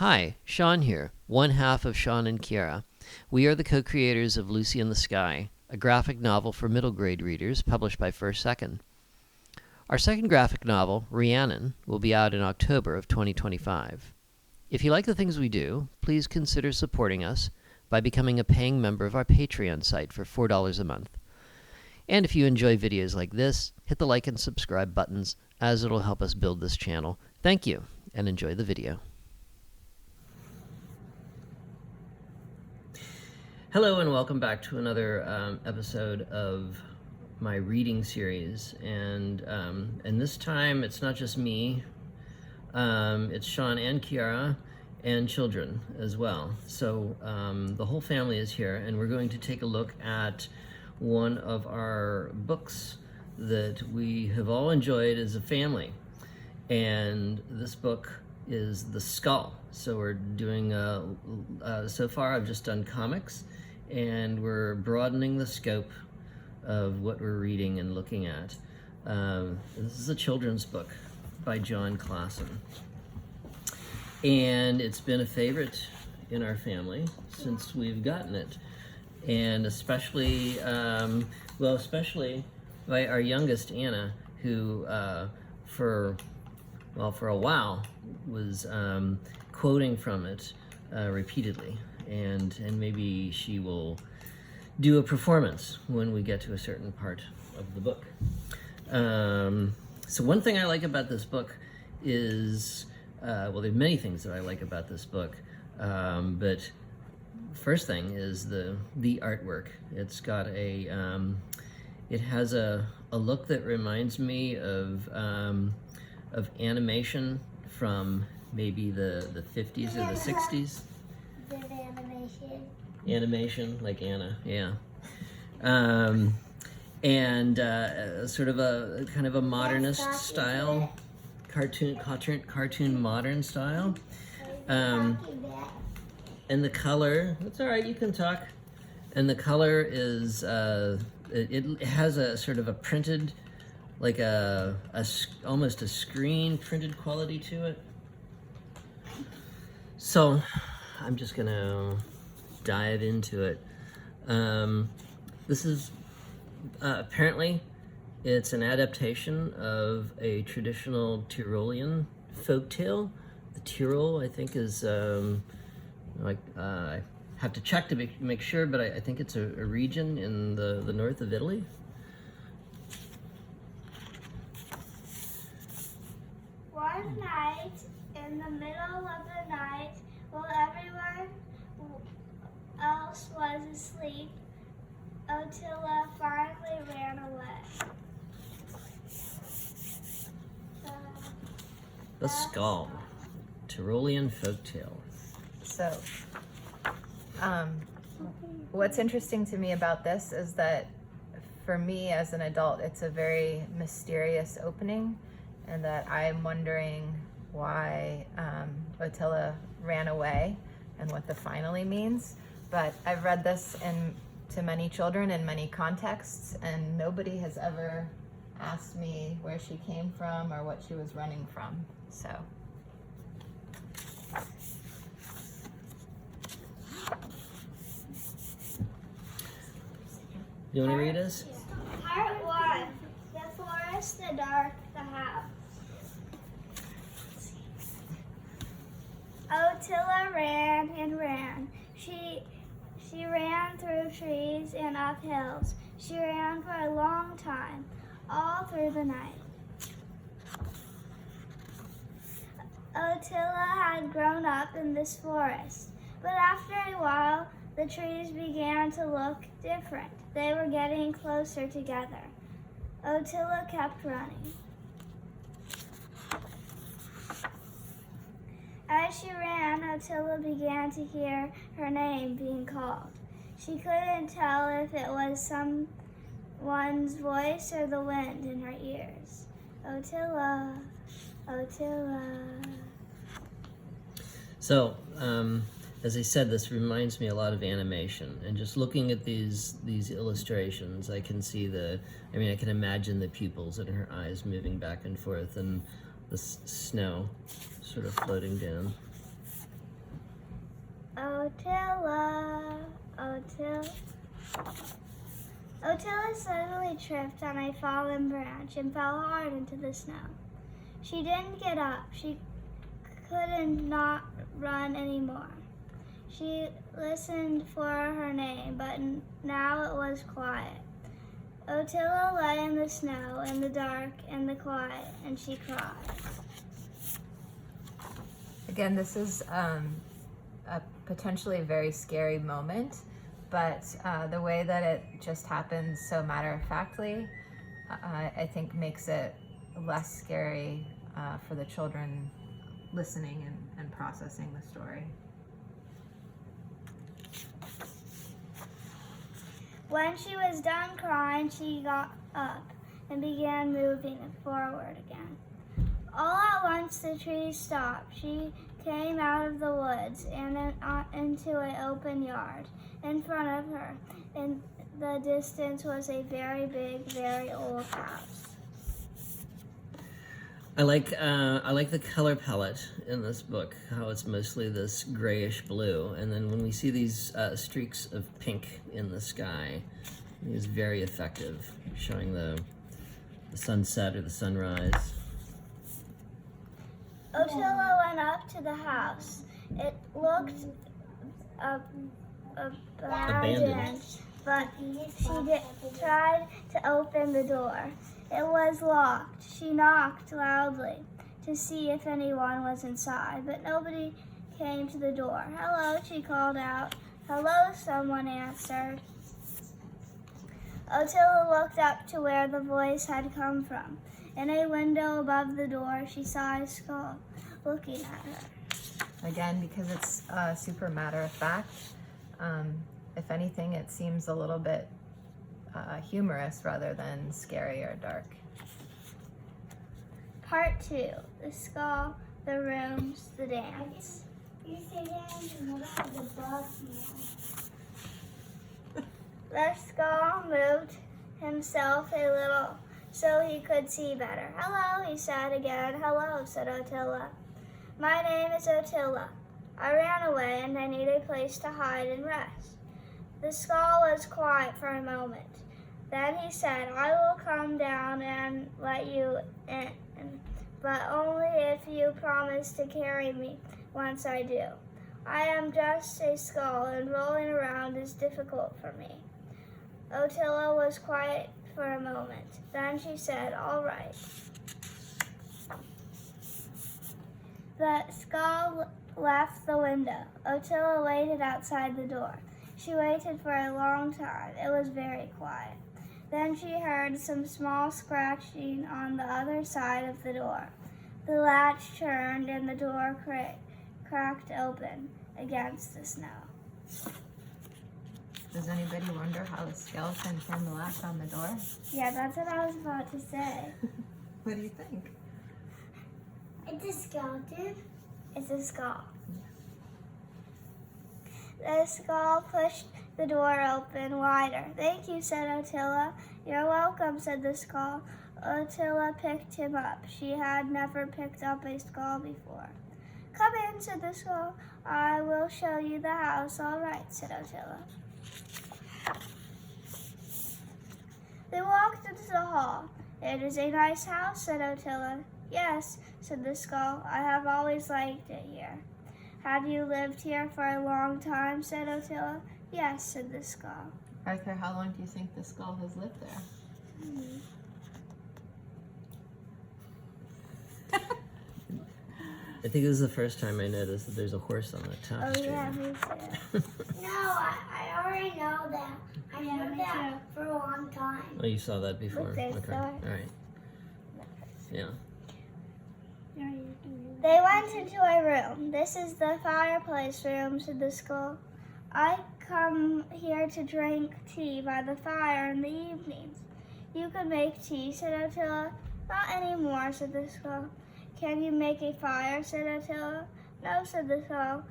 Hi, Sean here, one half of Sean and Kiara. We are the co-creators of Lucy in the Sky, a graphic novel for middle grade readers published by First Second. Our second graphic novel, Rhiannon, will be out in October of 2025. If you like the things we do, please consider supporting us by becoming a paying member of our Patreon site for $4 a month. And if you enjoy videos like this, hit the like and subscribe buttons, as it'll help us build this channel. Thank you, and enjoy the video. Hello and welcome back to another episode of my reading series, and this time it's not just me, it's Sean and Kiara and children as well. So the whole family is here, and we're going to take a look at one of our books that we have all enjoyed as a family, and this book is The Skull. So we're doing, so far I've just done comics, and we're broadening the scope of what we're reading and looking at. This is a children's book by Jon Klassen, and it's been a favorite in our family since we've gotten it, and especially by our youngest Anna, who for a while was quoting from it repeatedly. And maybe she will do a performance when we get to a certain part of the book. So one thing I like about this book is, well, there are many things that I like about this book, but first thing is the artwork. It's got it has a look that reminds me of animation from maybe the 50s or the 60s. Animation like Anna, yeah. And sort of a kind of a modernist style, cartoon modern style. And the color, that's all right, you can talk. And the color is, it has a sort of a printed, like almost a screen printed quality to it. So I'm just gonna dive into it. This is apparently it's an adaptation of a traditional Tyrolean folktale. The Tyrol, I think, is I have to check to make sure, but I think it's a region in the north of Italy. One night, in the middle of the night, while everyone else was asleep, Ottila finally ran away. The Skull, Tyrolean folktale. So, what's interesting to me about this is that for me as an adult, it's a very mysterious opening, and that I'm wondering why Ottila ran away and what the finally means. But I've read this to many children in many contexts, and nobody has ever asked me where she came from or what she was running from. So. You want to read us? Part 1. The forest, the dark, the house. Ottila ran and ran. She ran through trees and up hills. She ran for a long time, all through the night. Ottila had grown up in this forest, but after a while, the trees began to look different. They were getting closer together. Ottila kept running. As she ran, Ottila began to hear her name being called. She couldn't tell if it was someone's voice or the wind in her ears. Ottila, Ottila. So, as I said, this reminds me a lot of animation, and just looking at these illustrations, I can see I can imagine the pupils in her eyes moving back and forth, and the snow sort of floating down. Otilla, Otilla. Otilla suddenly tripped on a fallen branch and fell hard into the snow. She didn't get up. She couldn't not run anymore. She listened for her name, but now it was quiet. Otilla lay in the snow, in the dark, in the quiet, and she cried. Again, this is a potentially very scary moment, but the way that it just happens so matter-of-factly, I think makes it less scary for the children listening and processing the story. When she was done crying, she got up and began moving forward again. All at once the trees stopped. She came out of the woods and into an open yard. In front of her, in the distance, was a very big, very old house. I like the color palette in this book, how it's mostly this grayish blue, and then when we see these streaks of pink in the sky, it is very effective, showing the sunset or the sunrise. Otilla went up to the house. It looked abandoned, but she tried to open the door. It was locked. She knocked loudly to see if anyone was inside, but nobody came to the door. "Hello," she called out. "Hello," someone answered. Otilla looked up to where the voice had come from. In a window above the door, she saw a skull looking at her. Again, because it's super matter-of-fact, if anything, it seems a little bit humorous rather than scary or dark. Part 2, the skull, the rooms, the dance. The skull moved himself a little so he could see better. "Hello," he said again. "Hello," said Otilla. "My name is Otilla. I ran away and I need a place to hide and rest." The skull was quiet for a moment. Then he said, "I will come down and let you in, but only if you promise to carry me once I do. I am just a skull and rolling around is difficult for me." Otilla was quiet for a moment. Then she said, "All right." The skull left the window. Otilla waited outside the door. She waited for a long time. It was very quiet. Then she heard some small scratching on the other side of the door. The latch turned and the door cracked open against the snow. Does anybody wonder how the skeleton turned the latch on the door? Yeah, that's what I was about to say. What do you think? It's a skeleton. It's a skull. The skull pushed the door open wider. "Thank you," said Otilla. "You're welcome," said the skull. Otilla picked him up. She had never picked up a skull before. "Come in," said the skull. "I will show you the house." "All right," said Otilla. They walked into the hall. "It is a nice house," said Otilla. "Yes," said the skull. "I have always liked it here." "Have you lived here for a long time?" said Otilla. "Yes," said the skull. Arthur, how long do you think the skull has lived there? I think this is the first time I noticed that there's a horse on the tapestry. Oh, yeah, me too. No, I already know that. I knew that for a long time. Oh, you saw that before? Look, there's Okay, the- all right. Yeah. They went into a room. "This is the fireplace room," said the skull. "I come here to drink tea by the fire in the evenings." "You could make tea," said Otilla. "Not anymore," said the skull. "Can you make a fire?" said Otilla. "No," said the skull.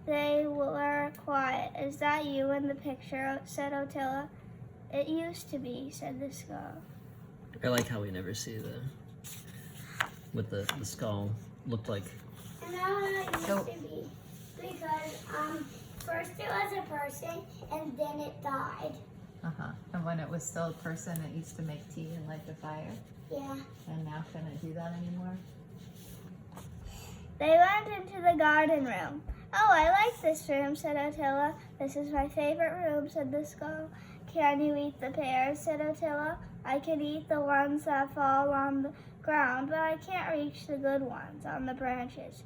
They were quiet. "Is that you in the picture?" said Otilla. "It used to be," said the skull. I like how we never see what the skull looked like. And now it used So- to be because first it was a person, and then it died. And when it was still a person, it used to make tea and light the fire. Yeah. And now can it do that anymore? They went into the garden room. Oh, I like this room, said Ottila. This is my favorite room, said the skull. Can you eat the pears, said Ottila. I can eat the ones that fall on the ground, but I can't reach the good ones on the branches,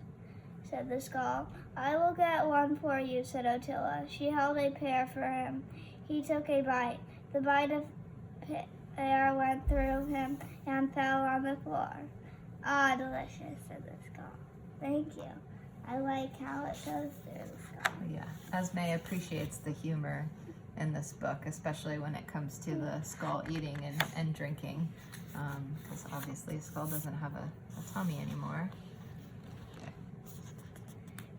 said the skull. I will get one for you, said Ottila. She held a pear for him. He took a bite. The bite of pear went through him and fell on the floor. Ah, delicious, said the skull. Thank you. I like how it goes through the skull. Yeah, Esme appreciates the humor in this book, especially when it comes to the skull eating and drinking, because obviously a skull doesn't have a tummy anymore.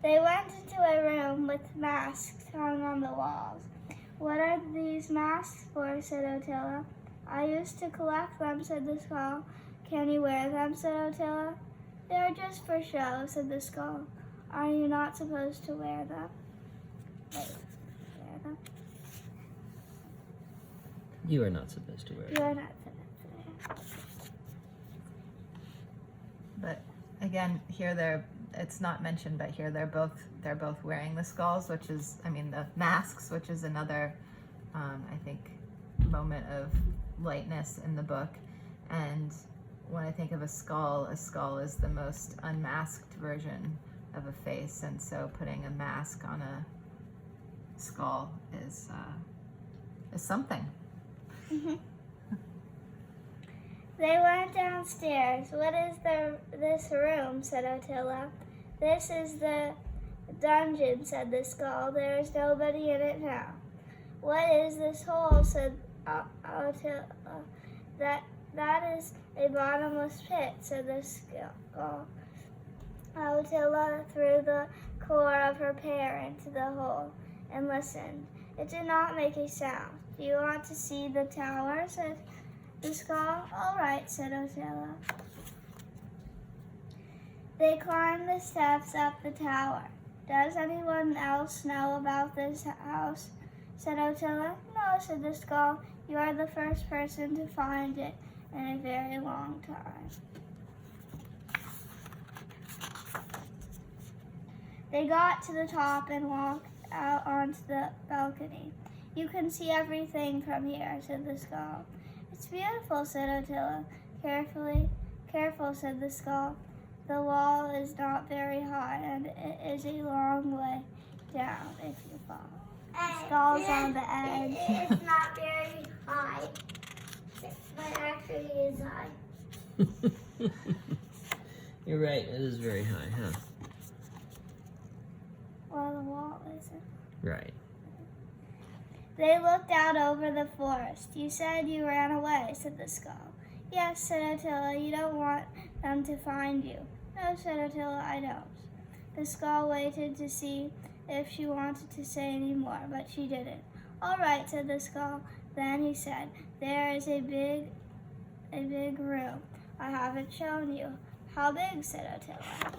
They went into a room with masks hung on the walls. What are these masks for, said Ottila. I used to collect them, said the skull. Can you wear them, said Ottila. They are just for show, said the skull. Are you not supposed to wear them? Wait, wear them? You are not supposed to wear it. You are not supposed to wear them. But again, here it's not mentioned, but here they're both wearing the skulls, the masks, which is another, I think, moment of lightness in the book. And when I think of a skull is the most unmasked version of a face, and so putting a mask on a skull is something. Mm-hmm. They went downstairs. What is this room, said Ottila. This is the dungeon, said the skull. There is nobody in it now. What is this hole, said Ottila. That is a bottomless pit, said the skull. Ottila threw the core of her pear into the hole and listened. It did not make a sound. Do you want to see the tower, said the skull. All right, said Ottila. They climbed the steps up the tower. Does anyone else know about this house, said Ottila. No, said the skull. You are the first person to find it in a very long time. They got to the top and walked out onto the balcony. You can see everything from here, said the skull. It's beautiful, said Ottila. Careful, said the skull. The wall is not very high, and it is a long way down if you fall. The skull's on the edge. It's not very high, but actually it is high. You're right, it is very high, huh? Well, the wall isn't. Right. They looked out over the forest. You said you ran away, said the skull. Yes, said Ottila, you don't want them to find you. No, said Ottila, I don't. The skull waited to see if she wanted to say any more, but she didn't. All right, said the skull. Then he said, there is a big room. I haven't shown you. How big, said Ottila.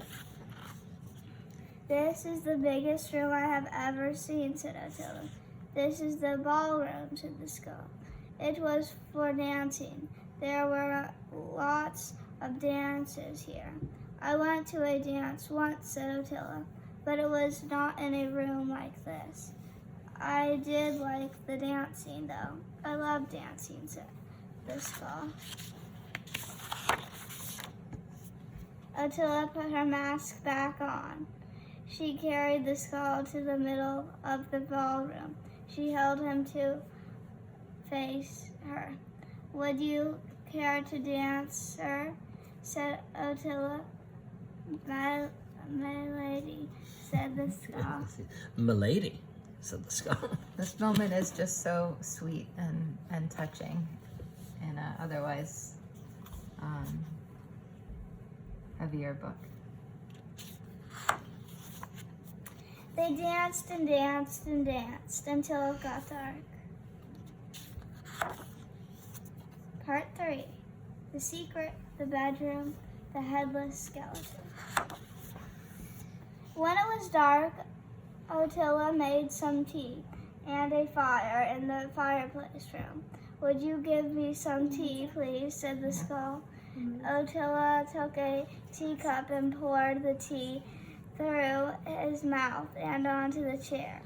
This is the biggest room I have ever seen, said Ottila. This is the ballroom, said the skull. It was for dancing. There were lots of dances here. I went to a dance once, said Ottila, but it was not in a room like this. I did like the dancing, though. I love dancing, said the skull. Ottila put her mask back on. She carried the skull to the middle of the ballroom. She held him to face her. Would you care to dance, sir? Said Ottila. My lady, said the skull. Milady, said the skull. This moment is just so sweet and touching in a otherwise heavier book. They danced and danced and danced until it got dark. Part 3. The secret, the bedroom, the headless skeleton. When it was dark, Otilla made some tea and a fire in the fireplace room. "Would you give me some tea, please?" said the skull. Otilla took a teacup and poured the tea through his mouth and onto the chair.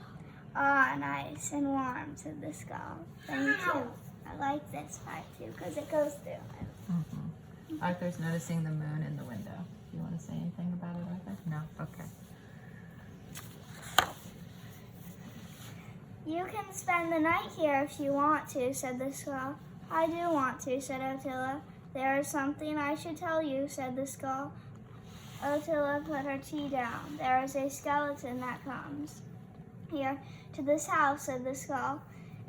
"Ah, nice and warm," said the skull. "Thank you." I like this part too because it goes through it. Mm-hmm. Arthur's noticing the moon in the window. Do you want to say anything about it, Arthur? No? Okay. "You can spend the night here if you want to," said the skull. "I do want to," said Otilla. "There is something I should tell you," said the skull. Otilla put her tea down. "There is a skeleton that comes here to this house," said the skull.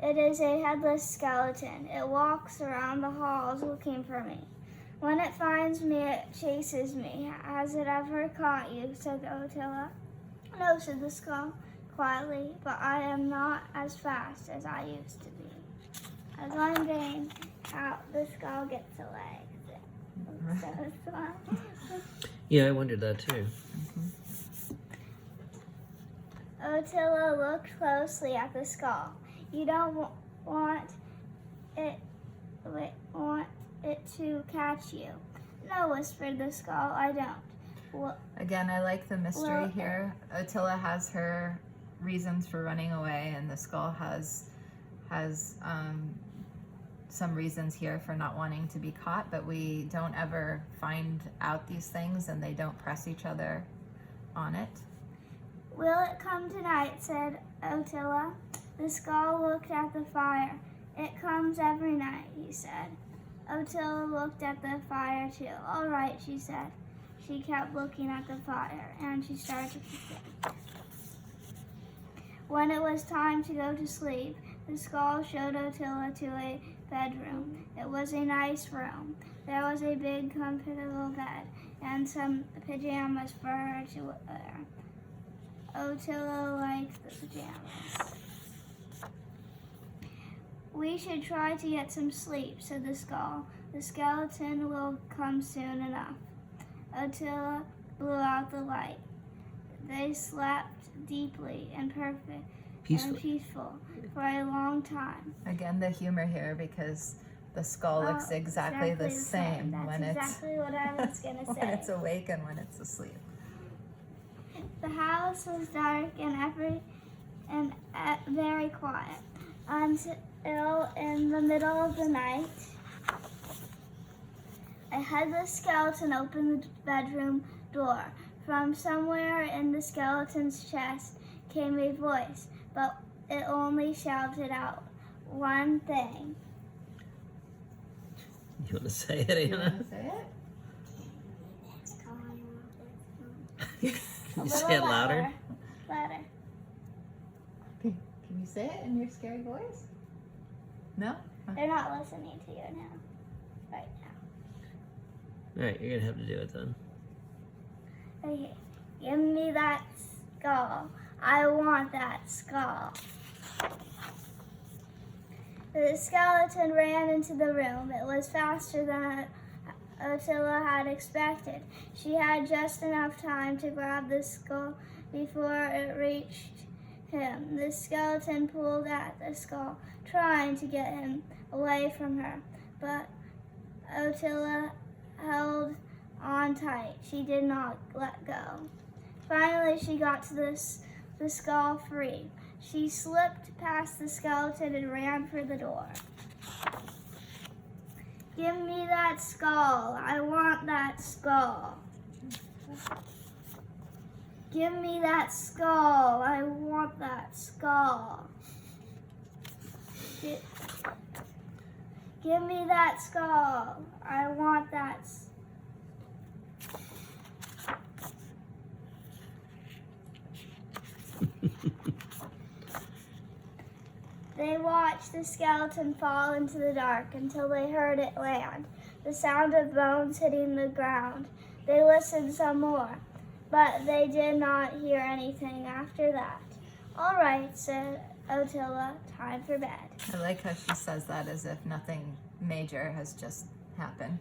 "It is a headless skeleton. It walks around the halls looking for me. When it finds me, it chases me. Has it ever caught you?" said Otilla. "No," said the skull quietly, "but I am not as fast as I used to be." As I'm getting out, the skull gets away. So fun. Yeah, I wondered that too. Otilla looked closely at the skull. "You don't want it to catch you." "No," whispered the skull, "I don't." Again, I like the mystery here. Otilla has her reasons for running away, and the skull has some reasons here for not wanting to be caught, but we don't ever find out these things, and they don't press each other on it. "Will it come tonight?" said Otilla. The skull looked at the fire. "It comes every night," he said. Otilla looked at the fire too. "All right," she said. She kept looking at the fire, and she started to think. When it was time to go to sleep, the skull showed Otilla to a bedroom. It was a nice room. There was a big, comfortable bed and some pajamas for her to wear. Otilla liked the pajamas. "We should try to get some sleep," said the skull. "The skeleton will come soon enough." Otilla blew out the light. They slept deeply and peaceful for a long time. Again, the humor here, because the skull looks exactly the same That's when exactly what I was going to say. when it's awake and when it's asleep. The house was dark and very quiet until in the middle of the night, a headless skeleton opened the bedroom door. From somewhere in the skeleton's chest came a voice, but it only shouted out one thing. You want to say it, Anna? Say Can you say it louder? Louder. it? Can you say it in your scary voice? No? They're not listening to you now. Right now. All right, you're gonna have to do it then. Okay. "Give me that skull. I want that skull." The skeleton ran into the room. It was faster than Otilla had expected. She had just enough time to grab the skull before it reached him. The skeleton pulled at the skull, trying to get him away from her, but Otilla held on tight. She did not let go. Finally, she got to the skull free. She slipped past the skeleton and ran for the door. "Give me that skull. I want that skull. Give me that skull. I want that skull. Give me that skull. I want that skull." They watched the skeleton fall into the dark until they heard it land, the sound of bones hitting the ground. They listened some more, but they did not hear anything after that. "All right," said Otilla, "time for bed." I like how she says that as if nothing major has just happened.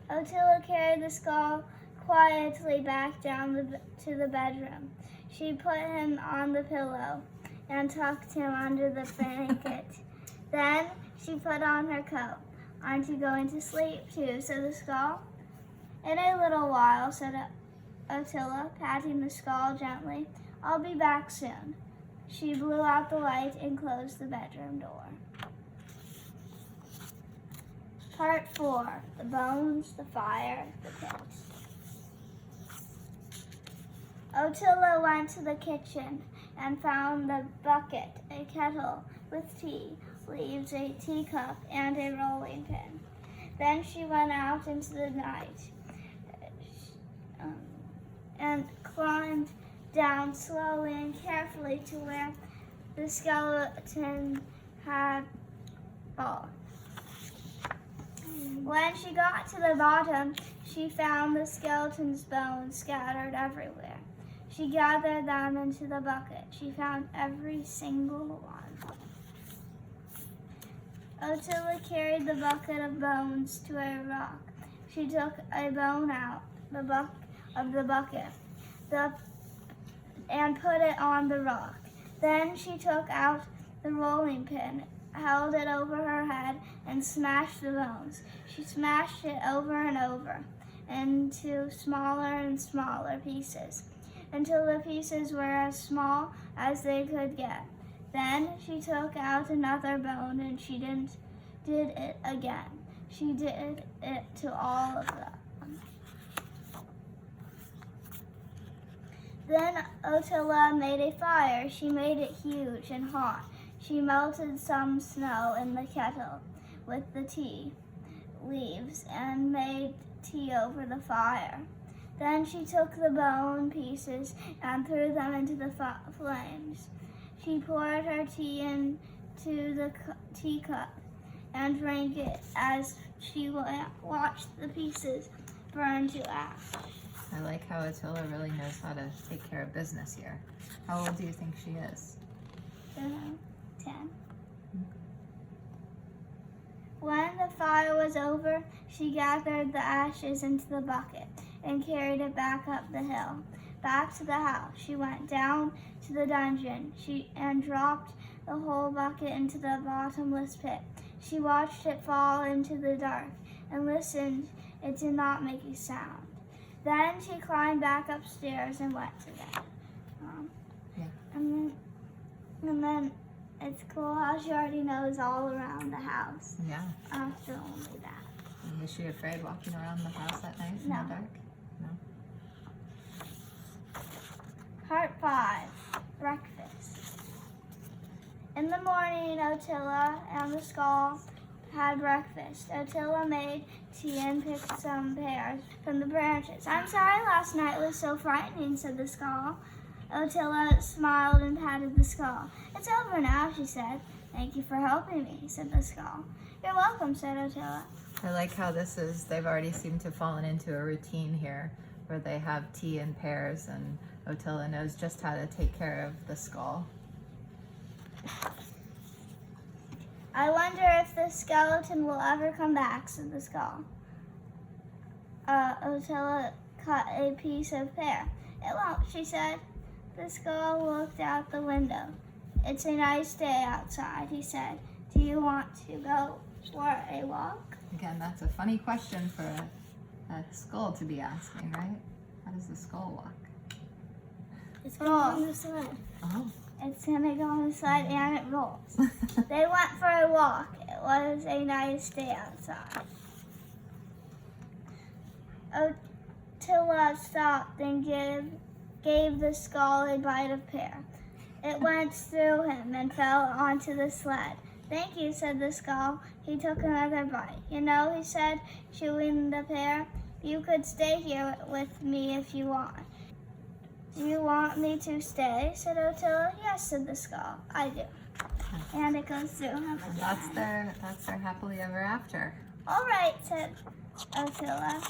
Otilla carried the skull quietly back down to the bedroom. She put him on the pillow and tucked him under the blanket. Then she put on her coat. "Aren't you going to sleep too?" said the skull. "In a little while," said Attila, patting the skull gently. "I'll be back soon." She blew out the light and closed the bedroom door. Part 4. The bones, the fire, the pit. Attila went to the kitchen and found the bucket, a kettle with tea, leaves, a teacup, and a rolling pin. Then she went out into the night and climbed down slowly and carefully to where the skeleton had fallen. When she got to the bottom, she found the skeleton's bones scattered everywhere. She gathered them into the bucket. She found every single one. Attila carried the bucket of bones to a rock. She took a bone out of the bucket and put it on the rock. Then she took out the rolling pin, held it over her head, and smashed the bones. She smashed it over and over into smaller and smaller pieces, until the pieces were as small as they could get. Then she took out another bone and she did it again. She did it to all of them. Then Attila made a fire. She made it huge and hot. She melted some snow in the kettle with the tea leaves and made tea over the fire. Then she took the bone pieces and threw them into the flames. She poured her tea into the teacup and drank it as she watched the pieces burn to ash. I like how Attila really knows how to take care of business here. How old do you think she is? 10. When the fire was over, she gathered the ashes into the bucket and carried it back up the hill. Back to the house. She went down to the dungeon and dropped the whole bucket into the bottomless pit. She watched it fall into the dark and listened. It did not make a sound. Then she climbed back upstairs and went to bed. And then it's cool how she already knows all around the house. Yeah. After only that. Is she afraid walking around the house at night in No. the dark? No. Part 5. Breakfast. In the morning, Attila and the skull had breakfast. Attila made tea and picked some pears from the branches. "I'm sorry last night was so frightening," said the skull. Attila smiled and patted the skull. "It's over now," she said. "Thank you for helping me," said the skull. "You're welcome," said Attila. I like how they've already seemed to have fallen into a routine here where they have tea and pears, and Attila knows just how to take care of the skull. "I wonder if the skeleton will ever come back," said the skull. Attila cut a piece of pear. "It won't," she said. The skull looked out the window. "It's a nice day outside," he said. "Do you want to go for a walk?" Again, that's a funny question for a skull to be asking, right? How does the skull walk? It's going on the sled. Oh. It's gonna go on the sled and it rolls. They went for a walk. It was a nice day outside. Attila stopped and gave the skull a bite of pear. It went through him and fell onto the sled. "Thank you," said the skull. He took another bite. "You know," he said, chewing the pear, "you could stay here with me if you want." "Do you want me to stay?" said Attila. "Yes," said the skull. "I do." And it goes through him again. That's their happily ever after. "All right," said Attila.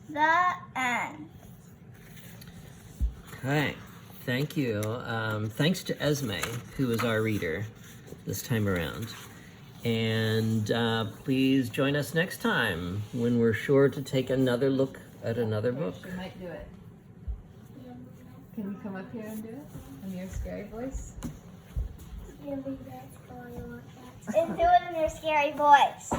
The end. Okay, thank you. Thanks to Esme, who was our reader this time around. And please join us next time when we're sure to take another look at another book. She might do it. Can you come up here and do it in your scary voice? And do it in your scary voice.